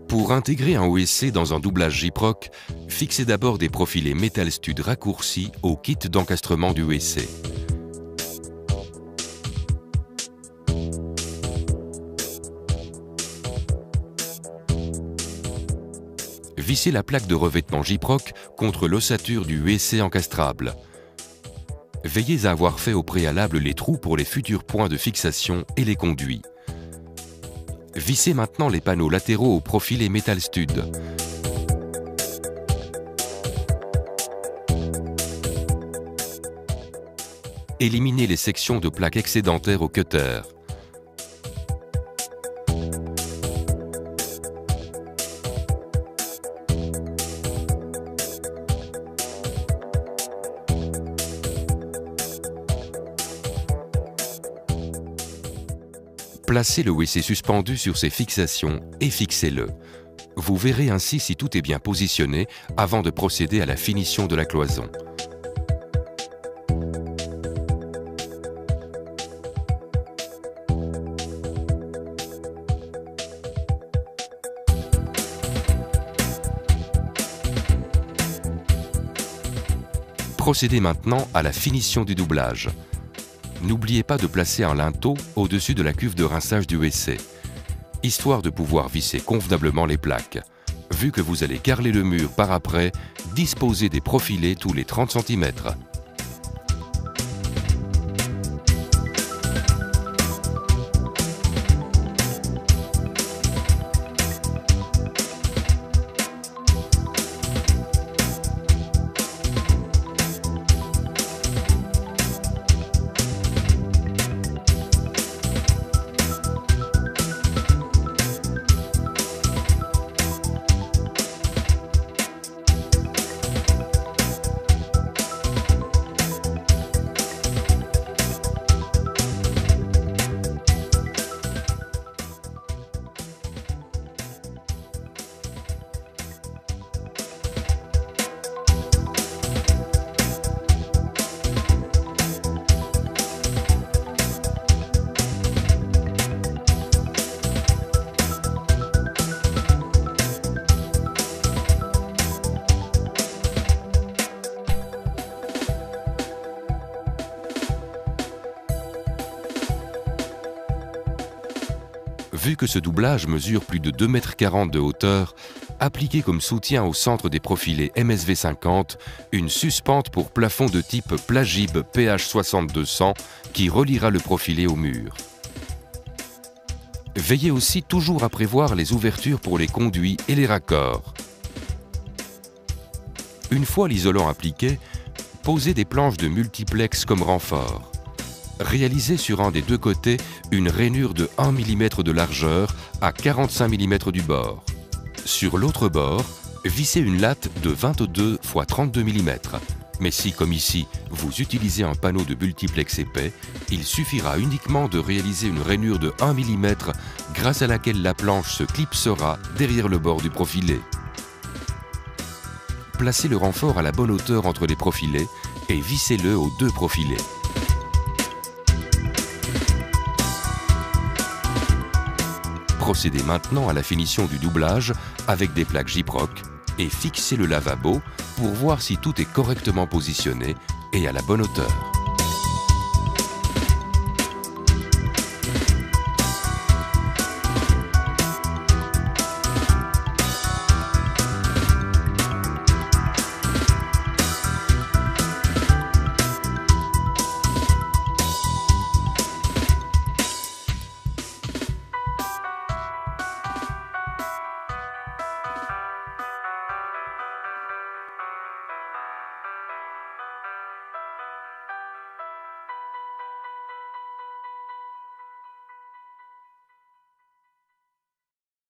Pour intégrer un OEC dans un doublage Gyproc, fixez d'abord des profilés Metal Stud raccourcis au kit d'encastrement du OEC. Vissez la plaque de revêtement Gyproc contre l'ossature du OEC encastrable. Veillez à avoir fait au préalable les trous pour les futurs points de fixation et les conduits. Vissez maintenant les panneaux latéraux au profilé Metal Stud. Éliminez les sections de plaques excédentaires au cutter. Placez le OEC suspendu sur ses fixations et fixez-le. Vous verrez ainsi si tout est bien positionné avant de procéder à la finition de la cloison. Procédez maintenant à la finition du doublage. N'oubliez pas de placer un linteau au-dessus de la cuve de rinçage du OEC, histoire de pouvoir visser convenablement les plaques. Vu que vous allez carreler le mur par après, disposez des profilés tous les 30 cm. Vu que ce doublage mesure plus de 2,40 m de hauteur, appliquez comme soutien au centre des profilés MSV 50 une suspente pour plafond de type Plagib PH 6200 qui reliera le profilé au mur. Veillez aussi toujours à prévoir les ouvertures pour les conduits et les raccords. Une fois l'isolant appliqué, posez des planches de multiplex comme renfort. Réalisez sur un des deux côtés une rainure de 1 mm de largeur à 45 mm du bord. Sur l'autre bord, vissez une latte de 22 x 32 mm. Mais si, comme ici, vous utilisez un panneau de multiplex épais, il suffira uniquement de réaliser une rainure de 1 mm grâce à laquelle la planche se clipsera derrière le bord du profilé. Placez le renfort à la bonne hauteur entre les profilés et vissez-le aux deux profilés. Procédez maintenant à la finition du doublage avec des plaques Gyproc et fixez le lavabo pour voir si tout est correctement positionné et à la bonne hauteur.